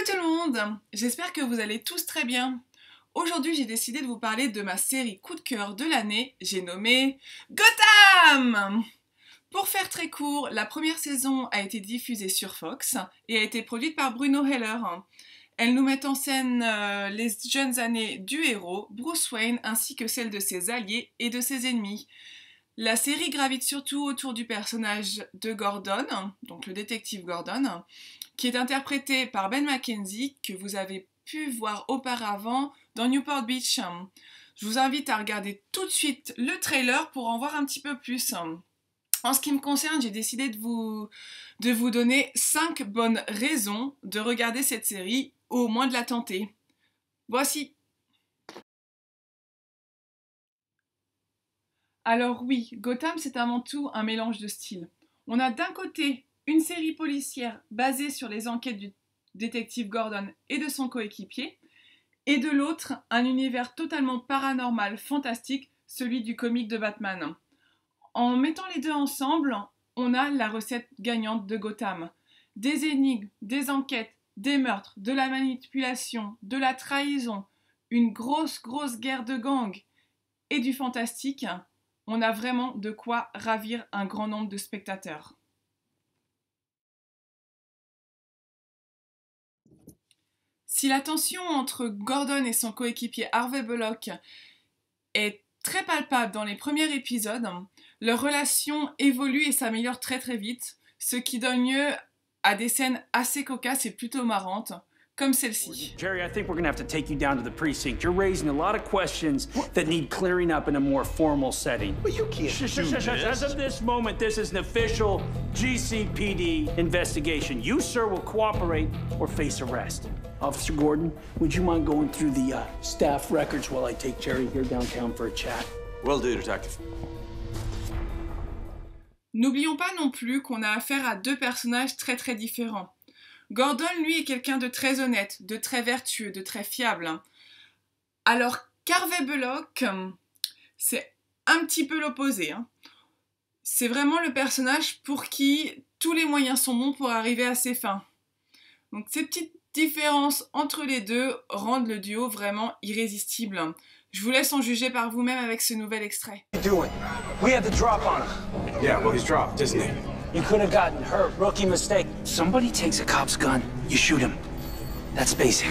Coucou tout le monde, j'espère que vous allez tous très bien. Aujourd'hui j'ai décidé de vous parler de ma série coup de cœur de l'année, j'ai nommé Gotham. Pour faire très court, la première saison a été diffusée sur Fox et a été produite par Bruno Heller. Elle nous met en scène les jeunes années du héros, Bruce Wayne, ainsi que celles de ses alliés et de ses ennemis. La série gravite surtout autour du personnage de Gordon, donc le détective Gordon, qui est interprété par Ben McKenzie, que vous avez pu voir auparavant dans Newport Beach. Je vous invite à regarder tout de suite le trailer pour en voir un petit peu plus. En ce qui me concerne, j'ai décidé de vous donner 5 bonnes raisons de regarder cette série, ou au moins de la tenter. Voici. Alors oui, Gotham c'est avant tout un mélange de styles. On a d'un côté une série policière basée sur les enquêtes du détective Gordon et de son coéquipier, et de l'autre un univers totalement paranormal, fantastique, celui du comique de Batman. En mettant les deux ensemble, on a la recette gagnante de Gotham. Des énigmes, des enquêtes, des meurtres, de la manipulation, de la trahison, une grosse guerre de gangs et du fantastique. On a vraiment de quoi ravir un grand nombre de spectateurs. Si la tension entre Gordon et son coéquipier Harvey Bullock est très palpable dans les premiers épisodes, leur relation évolue et s'améliore très vite, ce qui donne lieu à des scènes assez cocasses et plutôt marrantes, comme celle-ci. Jerry, I think we're gonna have to take you down to the precinct. You're raising a lot of questions that need clearing up in a more formal setting. But you can't do this. As of this moment, this is an official GCPD investigation. You, sir, will cooperate or face arrest. Officer Gordon, would you mind going through the staff records while I take Jerry here downtown for a chat? Will do, detective. N'oublions pas non plus qu'on a affaire à deux personnages très différents. Gordon, lui, est quelqu'un de très honnête, de très vertueux, de très fiable. Alors qu'Harvey Bullock, c'est un petit peu l'opposé. C'est vraiment le personnage pour qui tous les moyens sont bons pour arriver à ses fins. Donc ces petites différences entre les deux rendent le duo vraiment irrésistible. Je vous laisse en juger par vous-même avec ce nouvel extrait. We had the drop on him. Yeah, well, he's dropped, isn't he? You could have gotten hurt. Rookie mistake. Somebody takes a cop's gun, you shoot him. That's basic.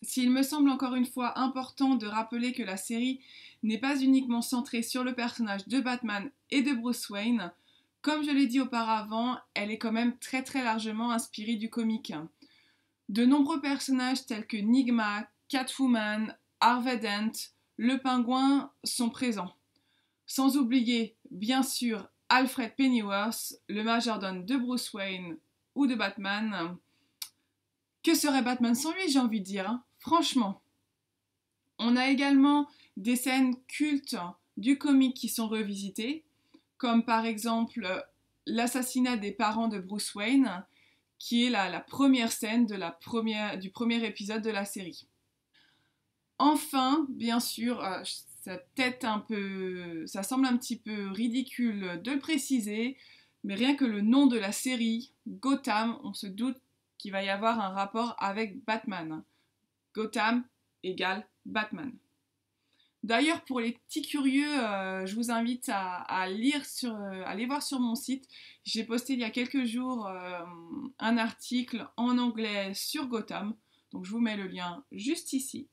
S'il me semble encore une fois important de rappeler que la série n'est pas uniquement centrée sur le personnage de Batman et de Bruce Wayne, comme je l'ai dit auparavant, elle est quand même très largement inspirée du comique. De nombreux personnages tels que Nigma, Catwoman, Harvey Dent, le Pingouin sont présents. Sans oublier, bien sûr, Alfred Pennyworth, le majordome de Bruce Wayne ou de Batman. Que serait Batman sans lui, j'ai envie de dire, franchement. On a également des scènes cultes du comique qui sont revisitées, comme par exemple l'assassinat des parents de Bruce Wayne, qui est la première scène du premier épisode de la série. Enfin, bien sûr, ça semble un petit peu ridicule de le préciser, mais rien que le nom de la série, Gotham, on se doute qu'il va y avoir un rapport avec Batman. Gotham égale Batman. D'ailleurs, pour les petits curieux, je vous invite à aller voir sur mon site. J'ai posté il y a quelques jours un article en anglais sur Gotham, donc je vous mets le lien juste ici.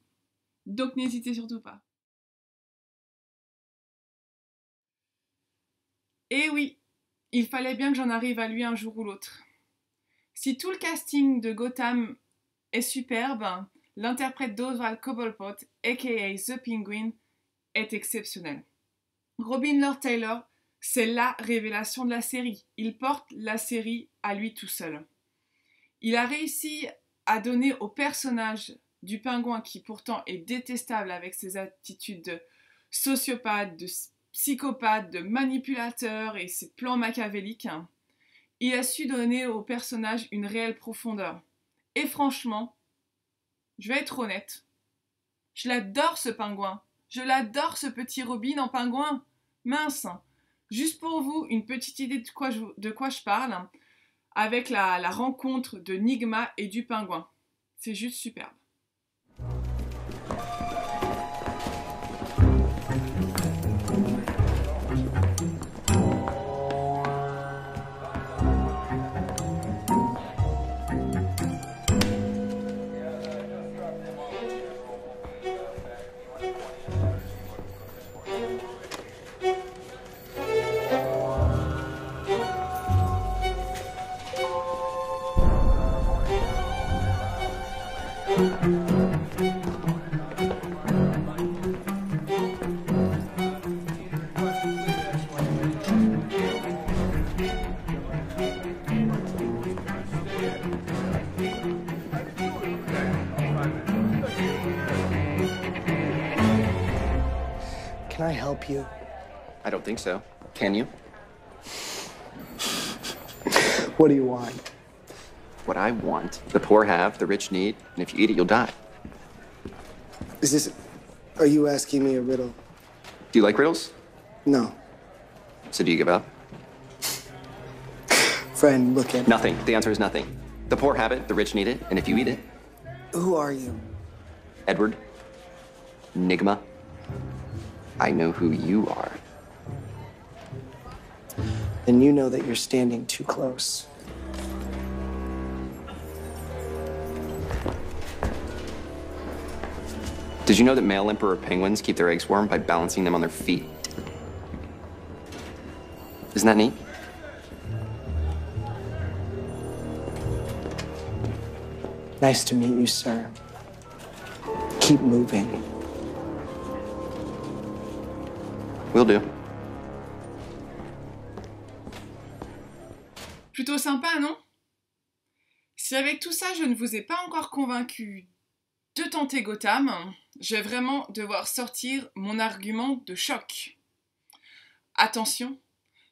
Donc n'hésitez surtout pas. Et oui, il fallait bien que j'en arrive à lui un jour ou l'autre. Si tout le casting de Gotham est superbe, l'interprète d'Oswald Cobblepot, aka The Penguin, est exceptionnel. Robin Lord Taylor, c'est la révélation de la série. Il porte la série à lui tout seul. Il a réussi à donner au personnage du pingouin, qui pourtant est détestable avec ses attitudes de sociopathe, de psychopathe, de manipulateur et ses plans machiavéliques, il a su donner au personnage une réelle profondeur. Et franchement, je vais être honnête, je l'adore ce pingouin. Je l'adore ce petit Robin en pingouin. Mince, Juste pour vous, une petite idée de quoi je parle, avec la rencontre de Nigma et du pingouin. C'est juste superbe. Can I help you? I don't think so. Can you? What do you want? What I want, the poor have, the rich need, and if you eat it, you'll die. Are you asking me a riddle? Do you like riddles? No. So do you give up? Friend, look at me. Nothing. The answer is nothing. The poor have it, the rich need it, and if you eat it, Who are you? Edward, Nigma, I know who you are. Then you know that you're standing too close. Did you know that male emperor penguins keep their eggs warm by balancing them on their feet? Isn't that neat? Nice to meet you, sir. Keep moving. Will do. Plutôt sympa, non? Si avec tout ça, je ne vous ai pas encore convaincu de tenter Gotham, je vais vraiment devoir sortir mon argument de choc. Attention,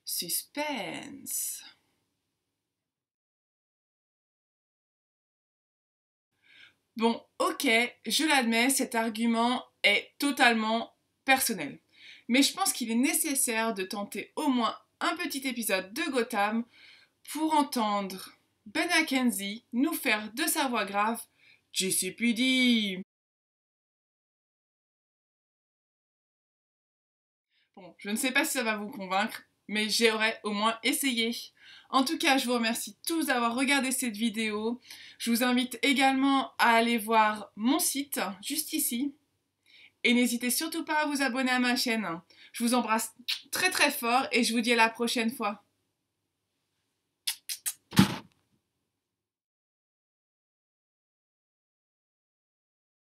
suspense. Bon, ok, je l'admets, cet argument est totalement personnel. Mais je pense qu'il est nécessaire de tenter au moins un petit épisode de Gotham pour entendre Ben McKenzie nous faire de sa voix grave GCPD. Bon, je ne sais pas si ça va vous convaincre, mais j'aurais au moins essayé. En tout cas, je vous remercie tous d'avoir regardé cette vidéo. Je vous invite également à aller voir mon site, juste ici. Et n'hésitez surtout pas à vous abonner à ma chaîne. Je vous embrasse très très fort et je vous dis à la prochaine fois.